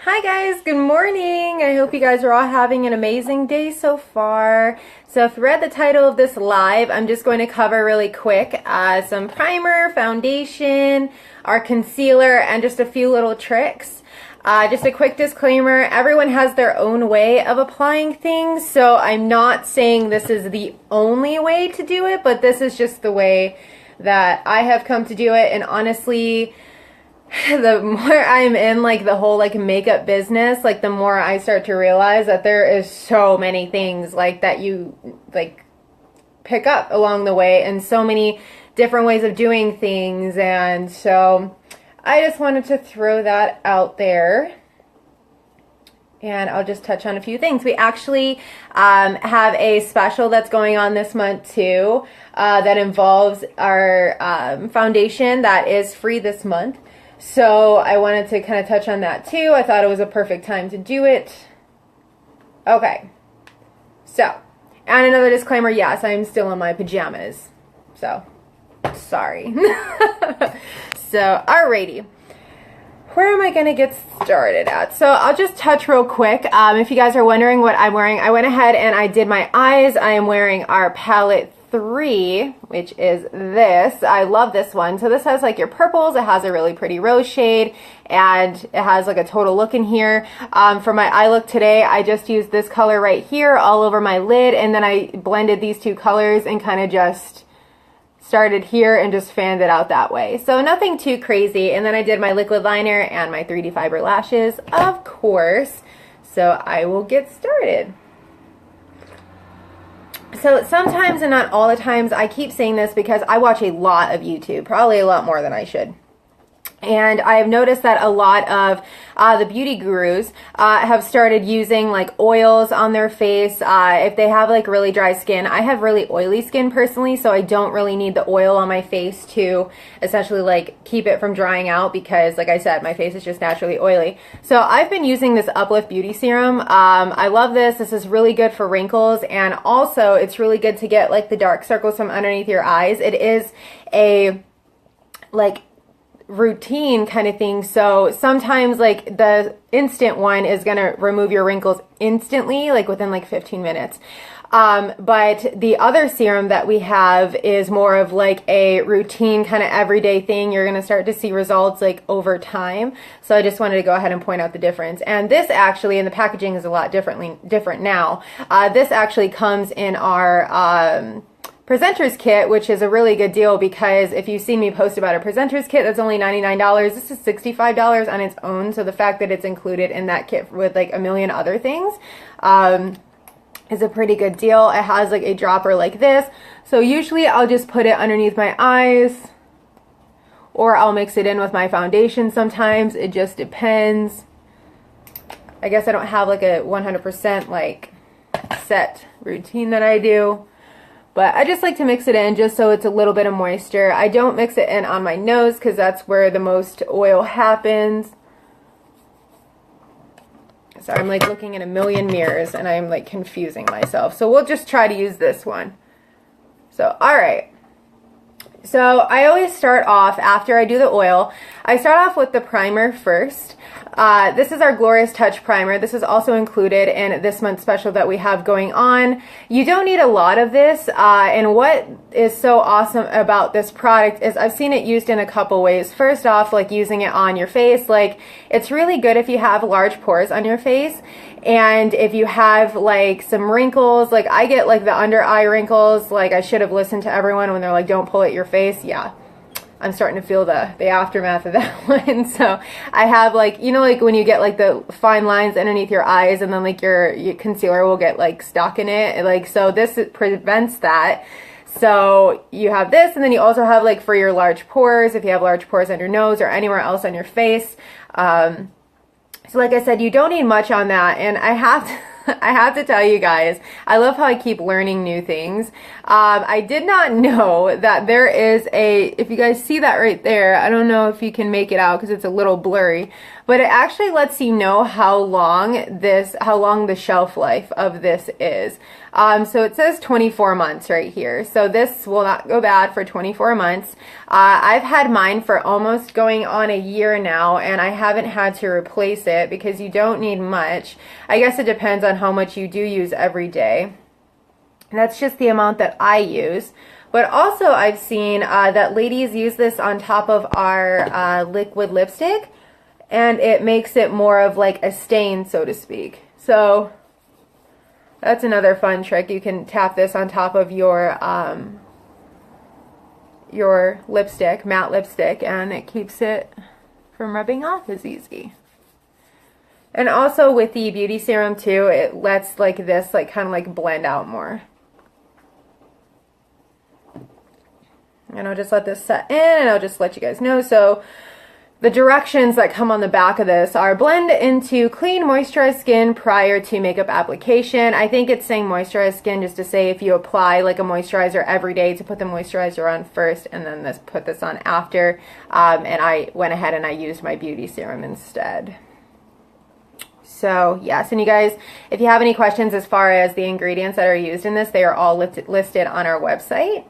Hi guys, good morning. I hope you guys are all having an amazing day so far. So if you read the title of this live, I'm just going to cover really quick some primer, foundation, our concealer, and just a few little tricks. Just a quick disclaimer, everyone has their own way of applying things, so I'm not saying this is the only way to do it, but this is just the way that I have come to do it. And honestly, the more I'm in like the whole like makeup business, like the more I start to realize that there is so many things like that you like pick up along the way and so many different ways of doing things. And so I just wanted to throw that out there. And I'll just touch on a few things. We actually have a special that's going on this month too that involves our foundation that is free this month. So I wanted to kind of touch on that too. I thought it was a perfect time to do it. Okay. So, and another disclaimer, yes, I'm still in my pajamas. So, sorry. So, alrighty. Where am I going to get started at? So I'll just touch real quick. If you guys are wondering what I'm wearing, I went ahead and I did my eyes. I am wearing our palette 3, which is this. I love this one. So this has like your purples. It has a really pretty rose shade and it has like a total look in here. For my eye look today, I just used this color right here all over my lid, and then I blended these two colors and kind of just started here and just fanned it out that way. So nothing too crazy. And then I did my liquid liner and my 3D fiber lashes, of course. So I will get started. So sometimes, and not all the times, I keep saying this because I watch a lot of YouTube, probably a lot more than I should. And I have noticed that a lot of the beauty gurus have started using like oils on their face if they have like really dry skin. I have really oily skin personally, so I don't really need the oil on my face to essentially like keep it from drying out because, like I said, my face is just naturally oily. So I've been using this Uplift Beauty Serum. I love this. This is really good for wrinkles, and also it's really good to get like the dark circles from underneath your eyes. It is a like routine kind of thing. So sometimes like the instant one is going to remove your wrinkles instantly, like within like 15 minutes. But the other serum that we have is more of like a routine kind of everyday thing. You're going to start to see results like over time. So I just wanted to go ahead and point out the difference. And this actually, and the packaging is a lot different now. This actually comes in our Presenter's Kit, which is a really good deal because if you've seen me post about a Presenter's Kit, that's only $99. This is $65 on its own. So the fact that it's included in that kit with like a million other things is a pretty good deal. It has like a dropper like this. So usually I'll just put it underneath my eyes, or I'll mix it in with my foundation sometimes. It just depends. I guess I don't have like a 100% like set routine that I do. But I just like to mix it in just so it's a little bit of moisture. I don't mix it in on my nose because that's where the most oil happens. So I'm like looking in a million mirrors and I'm like confusing myself. So we'll just try to use this one. So, all right. So I always start off, after I do the oil, I start off with the primer first. This is our Glorious Touch Primer. This is also included in this month's special that we have going on. You don't need a lot of this, and what is so awesome about this product is I've seen it used in a couple ways. First off, like using it on your face, like it's really good if you have large pores on your face. And if you have like some wrinkles, like I get like the under eye wrinkles, like I should have listened to everyone when they're like, don't pull at your face. Yeah, I'm starting to feel the aftermath of that one. So I have like, you know, like when you get like the fine lines underneath your eyes and then like your concealer will get like stuck in it. Like, so this prevents that. So you have this, and then you also have like for your large pores, if you have large pores on your nose or anywhere else on your face. So like I said, you don't need much on that, and I have to tell you guys, I love how I keep learning new things. I did not know that there is if you guys see that right there, I don't know if you can make it out because it's a little blurry, but it actually lets you know how long the shelf life of this is. So it says 24 months right here. So this will not go bad for 24 months. I've had mine for almost going on a year now, and I haven't had to replace it because you don't need much. I guess it depends on how much you do use every day. That's just the amount that I use. But also I've seen that ladies use this on top of our liquid lipstick, and it makes it more of like a stain, so to speak. So that's another fun trick. You can tap this on top of your lipstick, matte lipstick, and it keeps it from rubbing off as easy. And also with the beauty serum too, it lets like this like kind of like blend out more. And I'll just let this set in, and I'll just let you guys know. So the directions that come on the back of this are blend into clean, moisturized skin prior to makeup application. I think it's saying moisturized skin just to say if you apply like a moisturizer every day, to put the moisturizer on first and then put this on after. And I went ahead and I used my beauty serum instead. So yes, and you guys, if you have any questions as far as the ingredients that are used in this, they are all listed on our website.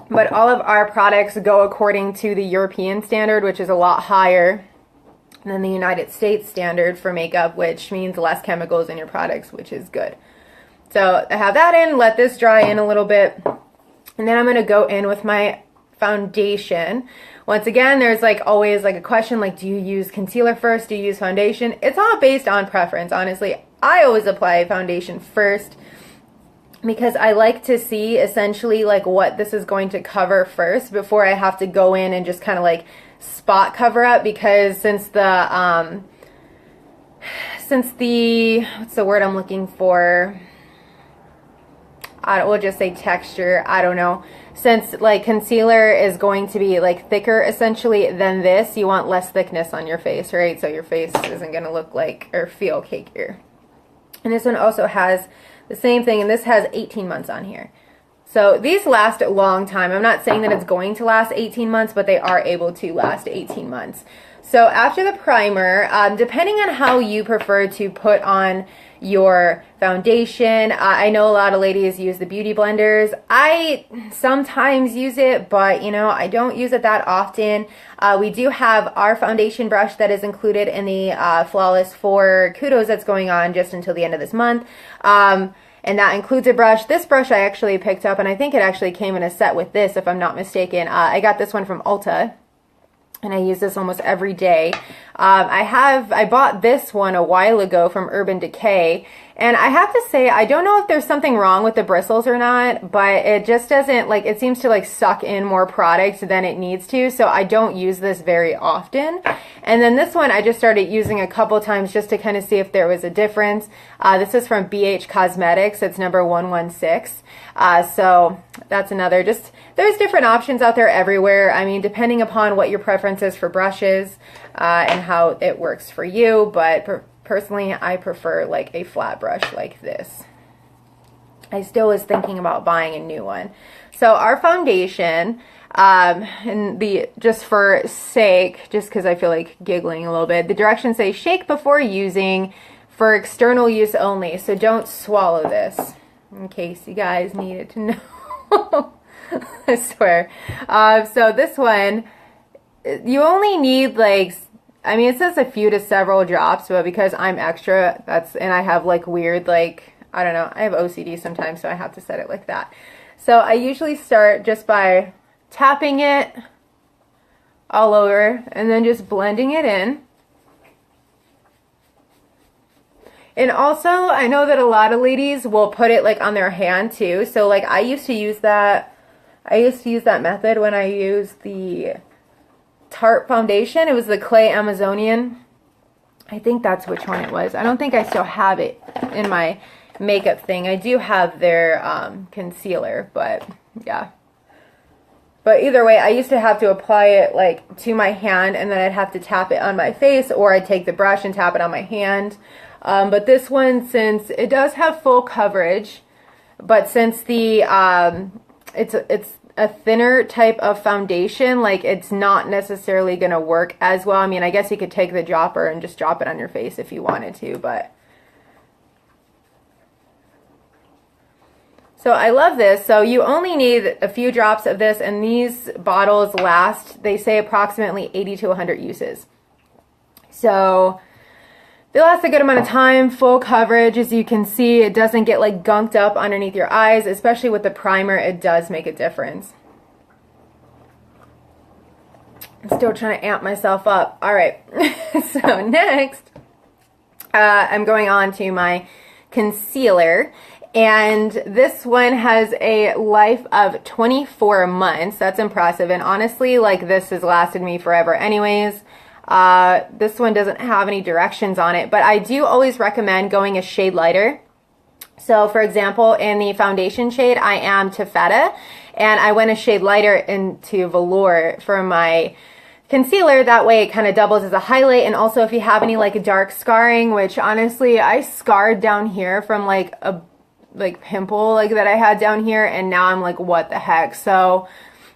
But all of our products go according to the European standard, which is a lot higher than the United States standard for makeup, which means less chemicals in your products, which is good. So I have that in, let this dry in a little bit, and then I'm going to go in with my foundation. Once again, there's like always like a question like, do you use concealer first? Do you use foundation? It's all based on preference, honestly. I always apply foundation first, because I like to see essentially like what this is going to cover first before I have to go in and just kind of like spot cover up, because since the what's the word I'm looking for? We'll just say texture, I don't know. Since like concealer is going to be like thicker essentially than this, you want less thickness on your face, right? So your face isn't going to look like or feel cakier. And this one also has the same thing, and this has 18 months on here. So these last a long time. I'm not saying that it's going to last 18 months, but they are able to last 18 months. So after the primer, depending on how you prefer to put on your foundation, I know a lot of ladies use the beauty blenders. I sometimes use it, but you know, I don't use it that often. We do have our foundation brush that is included in the Flawless 4 Kudos that's going on just until the end of this month. And that includes a brush. This brush I actually picked up, and I think it actually came in a set with this, if I'm not mistaken. I got this one from Ulta, and I use this almost every day. I bought this one a while ago from Urban Decay, and I have to say, I don't know if there's something wrong with the bristles or not, but it just doesn't, like, it seems to like suck in more product than it needs to, so I don't use this very often. And then this one I just started using a couple times just to kind of see if there was a difference. This is from BH Cosmetics. It's number 116. So that's another, just, there's different options out there everywhere. I mean, depending upon what your preference is for brushes and how it works for you, but personally, I prefer like a flat brush like this. I still was thinking about buying a new one. So our foundation, and just for sake, just because I feel like giggling a little bit, the directions say shake before using, for external use only. So don't swallow this, in case you guys needed to know. I swear. So this one, you only need like, I mean, it says a few to several drops, but because I'm extra, and I have like weird, like, I don't know, I have OCD sometimes, so I have to set it like that. So I usually start just by tapping it all over and then just blending it in. And also, I know that a lot of ladies will put it like on their hand too. So like I used to use that method when I used the Tarte foundation. It was the Clay Amazonian. I think that's which one it was. I don't think I still have it in my makeup thing. I do have their concealer, but yeah. But either way, I used to have to apply it like to my hand, and then I'd have to tap it on my face, or I'd take the brush and tap it on my hand. But this one, since it does have full coverage, but since the it's a thinner type of foundation, like it's not necessarily going to work as well. I mean, I guess you could take the dropper and just drop it on your face if you wanted to, but so I love this. So you only need a few drops of this, and these bottles last, they say, approximately 80 to 100 uses. So they last a good amount of time, full coverage. As you can see, it doesn't get like gunked up underneath your eyes, especially with the primer. It does make a difference. I'm still trying to amp myself up. All right, so next, I'm going on to my concealer. And this one has a life of 24 months. That's impressive. And honestly, like, this has lasted me forever anyways. This one doesn't have any directions on it, but I do always recommend going a shade lighter. So for example, in the foundation shade, I am Taffeta, and I went a shade lighter into Velour for my concealer. That way it kind of doubles as a highlight. And also if you have any like dark scarring, which honestly I scarred down here from like a pimple like that I had down here, and now I'm like, what the heck? So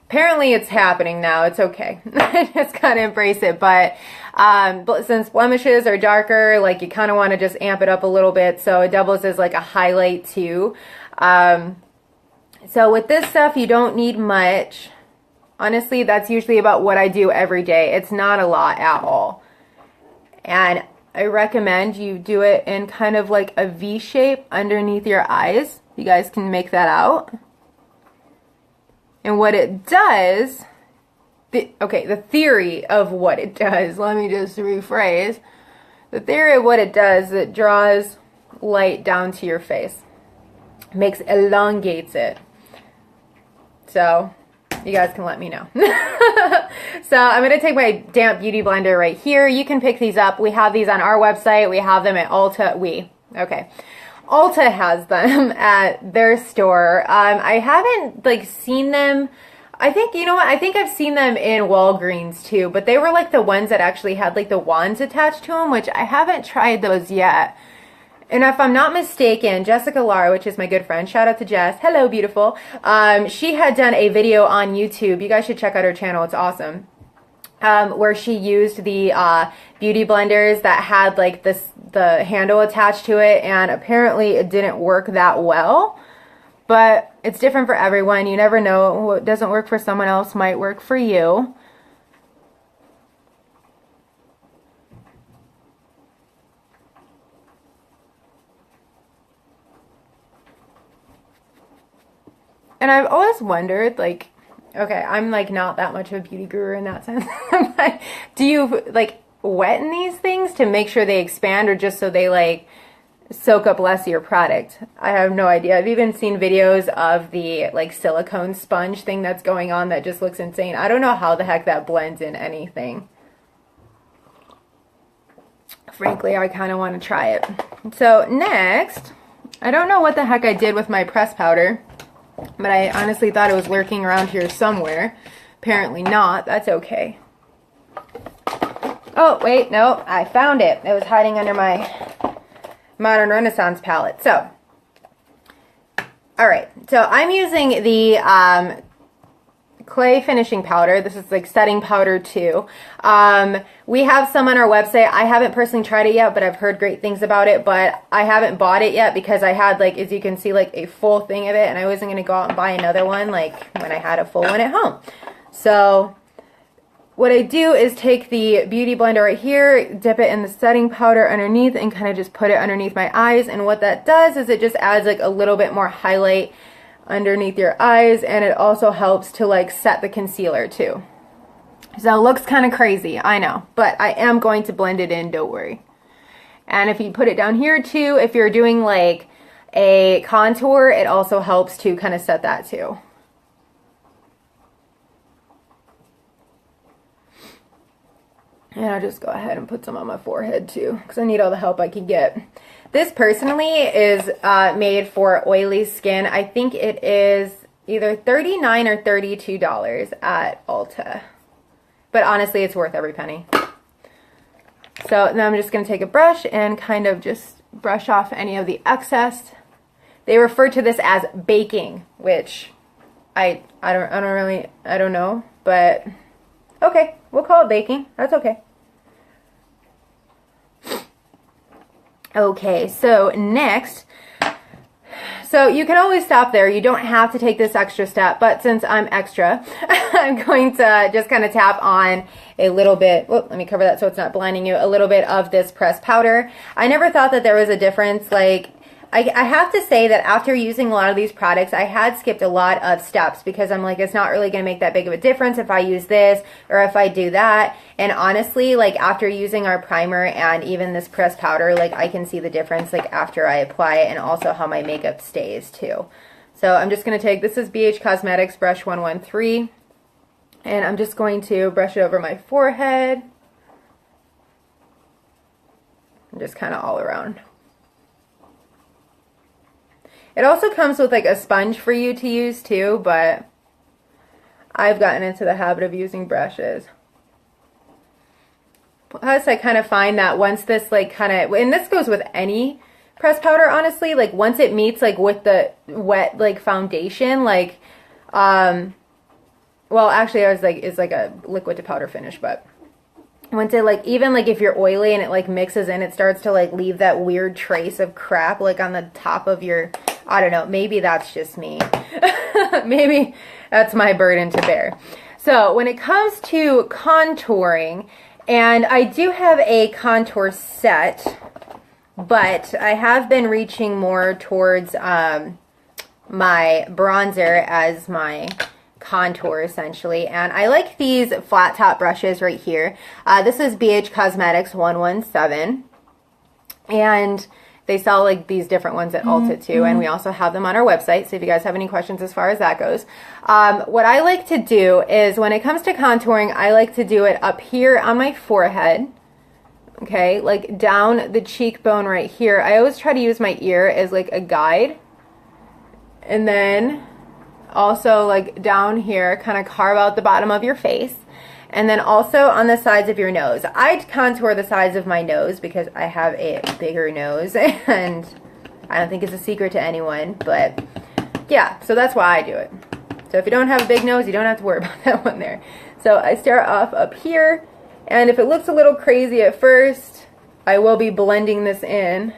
apparently it's happening now. It's okay. I just gotta embrace it. But since blemishes are darker, like, you kind of want to just amp it up a little bit, so it doubles as like a highlight too. So with this stuff, you don't need much. Honestly, that's usually about what I do every day. It's not a lot at all. And I recommend you do it in kind of like a V shape underneath your eyes. You guys can make that out. And what it does, the theory of what it does, let me just rephrase. The theory of what it does, it draws light down to your face. Elongates it. So you guys can let me know. So I'm going to take my damp beauty blender right here. You can pick these up. We have these on our website. We have them at Ulta. Ulta has them at their store. I haven't like seen them. I think, you know what? I think I've seen them in Walgreens too, but they were like the ones that actually had like the wands attached to them, which I haven't tried those yet. And if I'm not mistaken, Jessica Lara, which is my good friend, shout out to Jess, hello beautiful, she had done a video on YouTube. You guys should check out her channel, it's awesome. Where she used the beauty blenders that had like the handle attached to it, and apparently it didn't work that well. But it's different for everyone. You never know. What doesn't work for someone else might work for you. And I've always wondered, like, okay, I'm like not that much of a beauty guru in that sense. But do you like wet in these things to make sure they expand, or just so they like soak up less of your product? I have no idea. I've even seen videos of the like silicone sponge thing that's going on that just looks insane. I don't know how the heck that blends in anything. Frankly, I kind of want to try it. So next, I don't know what the heck I did with my pressed powder, but I honestly thought it was lurking around here somewhere. Apparently not. That's okay. Oh, wait, no, I found it. It was hiding under my Modern Renaissance palette. So, all right. So I'm using the clay finishing powder. This is like setting powder too. We have some on our website. I haven't personally tried it yet, but I've heard great things about it. But I haven't bought it yet because I had, like, as you can see, like a full thing of it, and I wasn't going to go out and buy another one like when I had a full one at home. So what I do is take the beauty blender right here, dip it in the setting powder underneath, and kind of just put it underneath my eyes. And what that does is it just adds like a little bit more highlight underneath your eyes, and it also helps to like set the concealer too. So it looks kind of crazy, I know, but I am going to blend it in, don't worry. And if you put it down here too, if you're doing like a contour, it also helps to kind of set that too. And I'll just go ahead and put some on my forehead too, because I need all the help I can get. This personally is made for oily skin. I think it is either $39 or $32 at Ulta. But honestly, it's worth every penny. So now I'm just going to take a brush and kind of just brush off any of the excess. They refer to this as baking, which I don't know, but okay, we'll call it baking. That's okay. Okay, so next, so you can always stop there. You don't have to take this extra step, but since I'm extra, I'm going to just kind of tap on a little bit. Whoop, let me cover that so it's not blinding you. A little bit of this pressed powder. I never thought that there was a difference. Like, I have to say that after using a lot of these products, I had skipped a lot of steps because I'm like, it's not really going to make that big of a difference if I use this or if I do that. And honestly, like after using our primer and even this pressed powder, like I can see the difference like after I apply it and also how my makeup stays too. So I'm just going to take, this is BH Cosmetics Brush 113, and I'm just going to brush it over my forehead and just kind of all around. It also comes with like a sponge for you to use too, but I've gotten into the habit of using brushes. Plus I kind of find that once this like kind of, and this goes with any pressed powder honestly, like once it meets like with the wet like foundation, like, well actually I was like, it's like a liquid to powder finish, but once it like, even like if you're oily and it like mixes in, it starts to like leave that weird trace of crap like on the top of your, I don't know, maybe that's just me. Maybe that's my burden to bear. So when it comes to contouring, and I do have a contour set, but I have been reaching more towards my bronzer as my contour essentially, and I like these flat top brushes right here. This is BH Cosmetics 117, and they sell like these different ones at Ulta too, and we also have them on our website, so if you guys have any questions as far as that goes. What I like to do is when it comes to contouring, I like to do it up here on my forehead, okay, like down the cheekbone right here. I always try to use my ear as like a guide, and then also like down here, kind of carve out the bottom of your face. And then also on the sides of your nose. I contour the sides of my nose because I have a bigger nose, and I don't think it's a secret to anyone, but yeah, so that's why I do it. So if you don't have a big nose, you don't have to worry about that one there. So I start off up here, and if it looks a little crazy at first, I will be blending this in,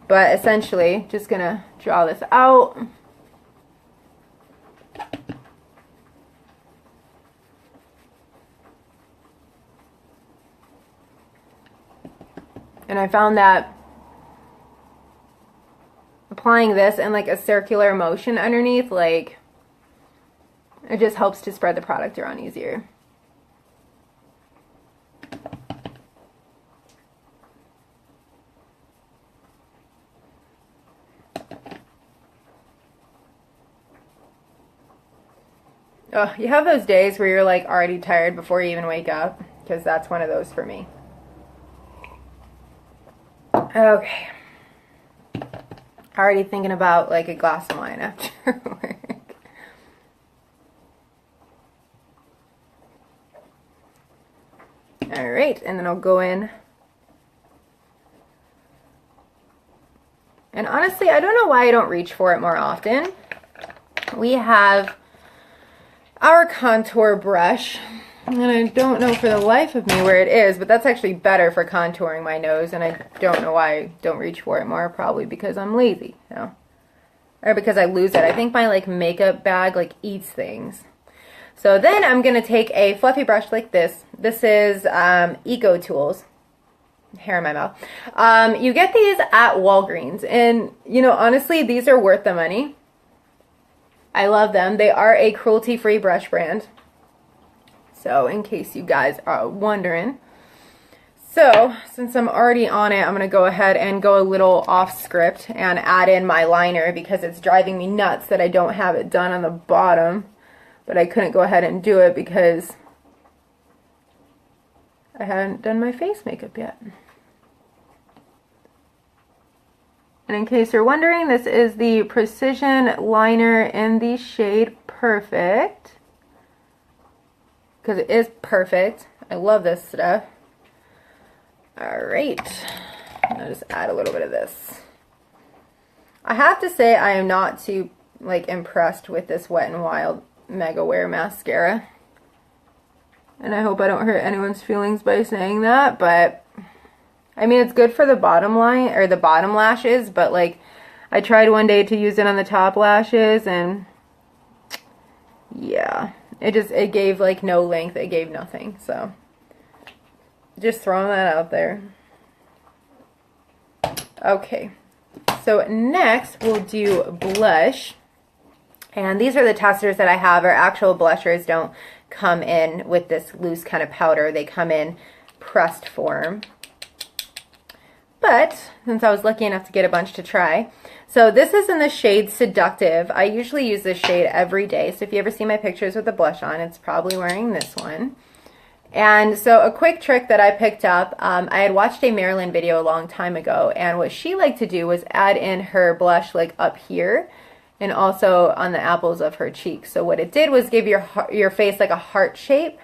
but essentially just gonna draw this out. And I found that applying this in like a circular motion underneath, like, it just helps to spread the product around easier. Oh, you have those days where you're like already tired before you even wake up, because that's one of those for me. Okay. Already thinking about like a glass of wine after work. Alright, and then I'll go in. And honestly, I don't know why I don't reach for it more often. We have our contour brush, and I don't know for the life of me where it is, but that's actually better for contouring my nose, and I don't know why I don't reach for it more. Probably because I'm lazy, you know? Or because I lose it. I think my like makeup bag like eats things. So then I'm gonna take a fluffy brush like this. This is Eco Tools. Hair in my mouth. You get these at Walgreens, and you know, honestly, these are worth the money. I love them. They are a cruelty-free brush brand. So in case you guys are wondering. So since I'm already on it, I'm going to go ahead and go a little off script and add in my liner, because it's driving me nuts that I don't have it done on the bottom. But I couldn't go ahead and do it because I hadn't done my face makeup yet. And in case you're wondering, this is the Precision Liner in the shade Perfect. Because it is perfect. I love this stuff. Alright. I'll just add a little bit of this. I have to say I am not too like impressed with this Wet n Wild Mega Wear mascara. And I hope I don't hurt anyone's feelings by saying that, but I mean, it's good for the bottom line, or the bottom lashes, but like I tried one day to use it on the top lashes, and yeah, it gave like no length, it gave nothing. So just throwing that out there. Okay, so next we'll do blush, and these are the testers that I have. Our actual blushers don't come in with this loose kind of powder, they come in pressed form. But since I was lucky enough to get a bunch to try, so this is in the shade Seductive. I usually use this shade every day, so if you ever see my pictures with the blush on, it's probably wearing this one. And so a quick trick that I picked up, I had watched a Marilyn video a long time ago, and what she liked to do was add in her blush like up here and also on the apples of her cheeks. So what it did was give your face like a heart shape.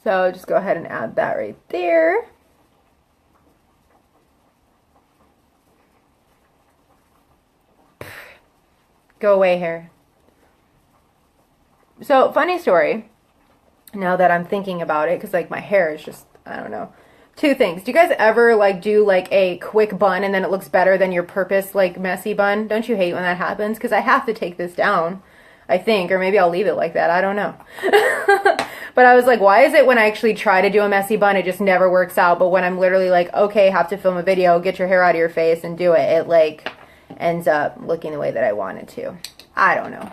So just go ahead and add that right there. Go away, hair. So funny story, now that I'm thinking about it, because like my hair is just, I don't know. Two things. Do you guys ever like do like a quick bun and then it looks better than your purpose like messy bun? Don't you hate when that happens? Because I have to take this down, I think, or maybe I'll leave it like that. I don't know. But I was like, why is it when I actually try to do a messy bun, it just never works out? But when I'm literally like, okay, have to film a video, get your hair out of your face and do it, it like ends up looking the way that I want it to. I don't know.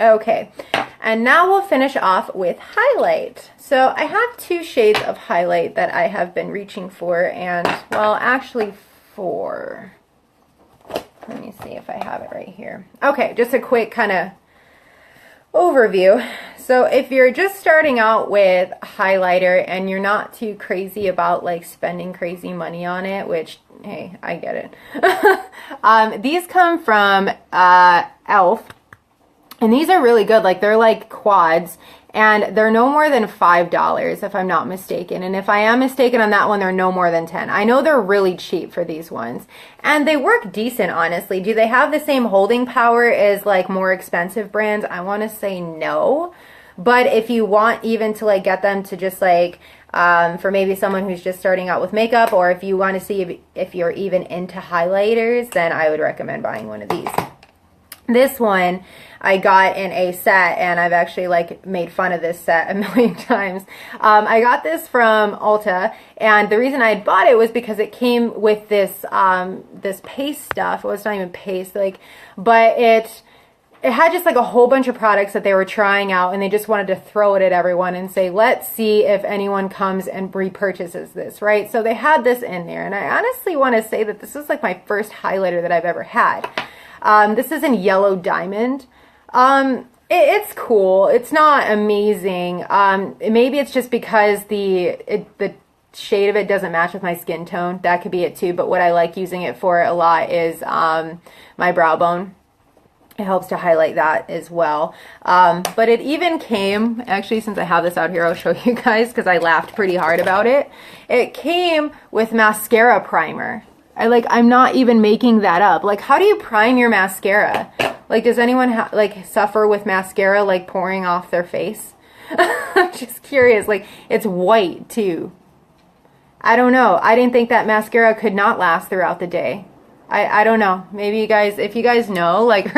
Okay, and now we'll finish off with highlight. So I have two shades of highlight that I have been reaching for, and well, actually four. Let me see if I have it right here. Okay, just a quick kind of overview. So if you're just starting out with highlighter and you're not too crazy about like spending crazy money on it, which, hey, I get it. These come from e.l.f. And these are really good. Like, they're like quads, and they're no more than $5 if I'm not mistaken. And if I am mistaken on that one, they're no more than 10. I know they're really cheap for these ones, and they work decent, honestly. Do they have the same holding power as like more expensive brands? I want to say no. But if you want even to like get them to just like for maybe someone who's just starting out with makeup, or if you want to see if you're even into highlighters, then I would recommend buying one of these. This one I got in a set, and I've actually like made fun of this set a million times. I got this from Ulta, and the reason I had bought it was because it came with this this paste stuff. Well, it's not even paste, like, but it had just like a whole bunch of products that they were trying out, and they just wanted to throw it at everyone and say, let's see if anyone comes and repurchases this, right? So they had this in there, and I honestly want to say that this is like my first highlighter that I've ever had. This is in Yellow Diamond. It's cool. It's not amazing. Maybe it's just because the shade of it doesn't match with my skin tone. That could be it too. But what I like using it for a lot is my brow bone. It helps to highlight that as well. But it even came, actually, since I have this out here, I'll show you guys because I laughed pretty hard about it. It came with mascara primer. I'm not even making that up. Like, how do you prime your mascara? Like, does anyone like suffer with mascara like pouring off their face? I'm just curious. Like, it's white too. I don't know. I didn't think that mascara could not last throughout the day. I don't know. Maybe you guys, if you guys know, like,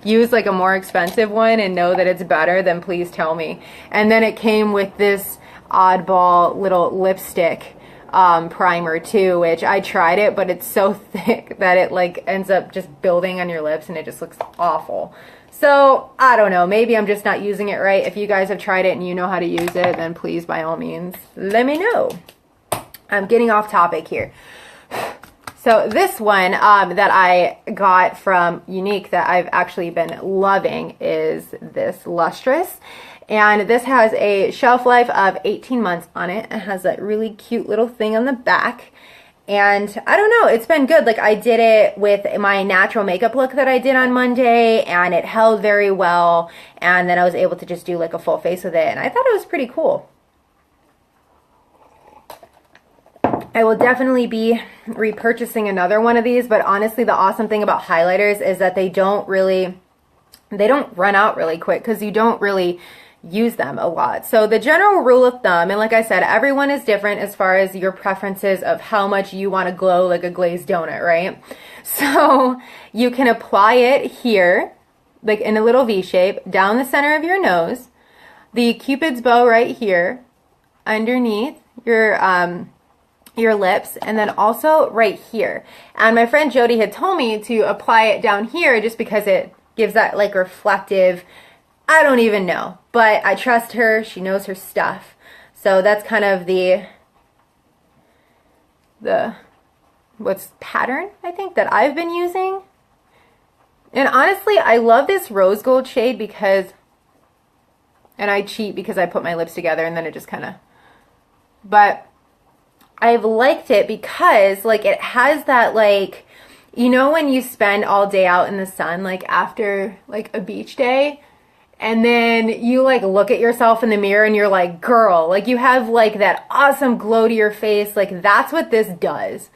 use like a more expensive one and know that it's better, then please tell me. And then it came with this oddball little lipstick primer too, which I tried it, but it's so thick that it like ends up just building on your lips and it just looks awful. So I don't know, maybe I'm just not using it right. If you guys have tried it and you know how to use it, then please by all means let me know. I'm getting off topic here. So this one that I got from Younique that I've actually been loving is this Lustrous. And this has a shelf life of 18 months on it. It has that really cute little thing on the back. And I don't know, it's been good. Like I did it with my natural makeup look that I did on Monday, and it held very well. And then I was able to just do like a full face with it, and I thought it was pretty cool. I will definitely be repurchasing another one of these, but honestly, the awesome thing about highlighters is that they don't run out really quick because you don't really use them a lot. So the general rule of thumb, and like I said, everyone is different as far as your preferences of how much you want to glow like a glazed donut, right? So you can apply it here, like in a little V shape, down the center of your nose, the Cupid's bow right here, underneath your lips, and then also right here. And my friend Jody had told me to apply it down here just because it gives that like reflective, I don't even know, but I trust her. She knows her stuff. So that's kind of the pattern, I think, that I've been using. And honestly, I love this rose gold shade because, and I cheat because I put my lips together and then it just kind of, but I've liked it because like it has that like, you know when you spend all day out in the sun, like after like a beach day, and then you like look at yourself in the mirror and you're like, girl, like you have like that awesome glow to your face. Like that's what this does.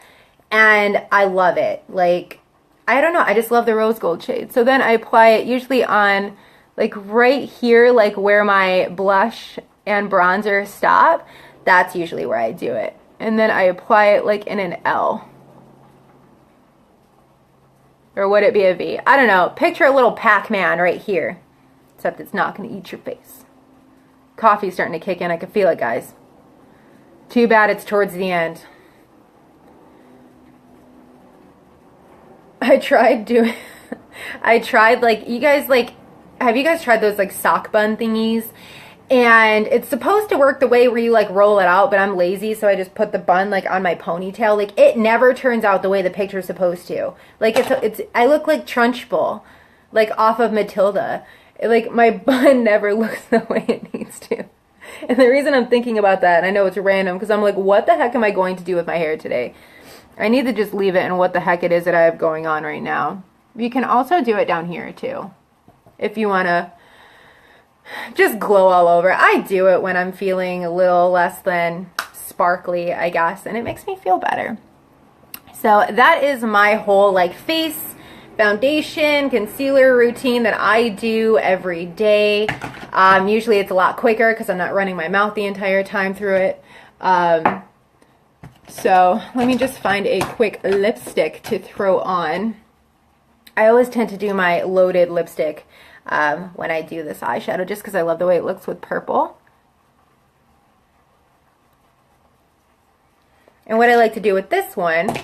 And I love it. Like, I don't know, I just love the rose gold shade. So then I apply it usually on like right here, like where my blush and bronzer stop. That's usually where I do it. And then I apply it like in an L. Or would it be a V? I don't know. Picture a little Pac-Man right here. Except it's not going to eat your face. Coffee's starting to kick in. I can feel it, guys. Too bad it's towards the end. I tried like, you guys like, have you guys tried those like sock bun thingies? And it's supposed to work the way where you like roll it out, but I'm lazy, so I just put the bun like on my ponytail. Like it never turns out the way the picture's supposed to. Like it's I look like Trunchbull, like off of Matilda. Like my bun never looks the way it needs to. And the reason I'm thinking about that, and I know it's random, because I'm like, what the heck am I going to do with my hair today? I need to just leave it in what the heck it is that I have going on right now. You can also do it down here too, if you want to just glow all over. I do it when I'm feeling a little less than sparkly, I guess, and it makes me feel better. So that is my whole like face, foundation, concealer routine that I do every day. Usually it's a lot quicker because I'm not running my mouth the entire time through it. So let me just find a quick lipstick to throw on. I always tend to do my loaded lipstick when I do this eyeshadow, just because I love the way it looks with purple. And what I like to do with this one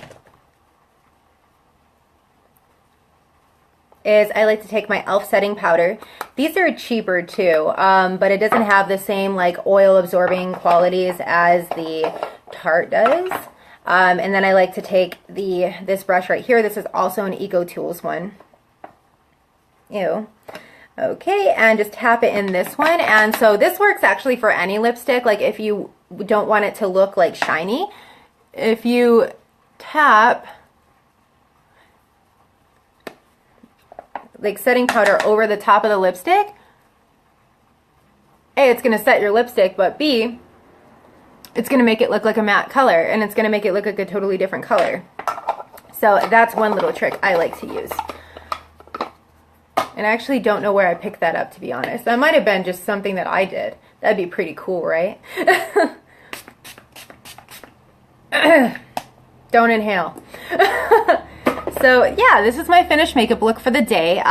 is I like to take my e.l.f. setting powder. These are cheaper too, but it doesn't have the same like oil absorbing qualities as the Tarte does. And then I like to take this brush right here. This is also an EcoTools one. Ew. Okay, and just tap it in this one. And so this works actually for any lipstick. Like if you don't want it to look like shiny, if you tap like setting powder over the top of the lipstick, A, it's going to set your lipstick, but B, it's going to make it look like a matte color, and it's going to make it look like a totally different color. So that's one little trick I like to use. And I actually don't know where I picked that up, to be honest. That might have been just something that I did. That'd be pretty cool, right? Don't inhale. So yeah, this is my finished makeup look for the day.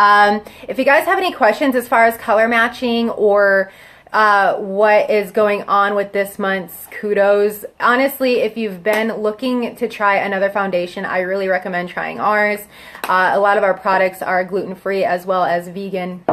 If you guys have any questions as far as color matching or what is going on with this month's Kudos, honestly, if you've been looking to try another foundation, I really recommend trying ours. A lot of our products are gluten-free as well as vegan,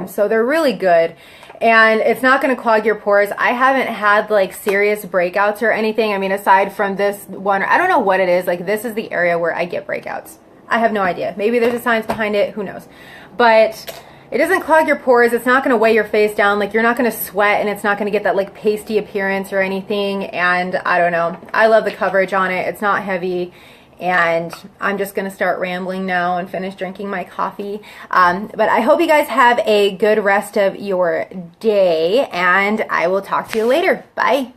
so they're really good. And it's not going to clog your pores. I haven't had like serious breakouts or anything. I mean, aside from this one, I don't know what it is. Like this is the area where I get breakouts. I have no idea. Maybe there's a science behind it. Who knows? But it doesn't clog your pores. It's not going to weigh your face down. Like, you're not going to sweat, and it's not going to get that like pasty appearance or anything. And I don't know, I love the coverage on it. It's not heavy. And I'm just going to start rambling now and finish drinking my coffee. But I hope you guys have a good rest of your day, and I will talk to you later. Bye.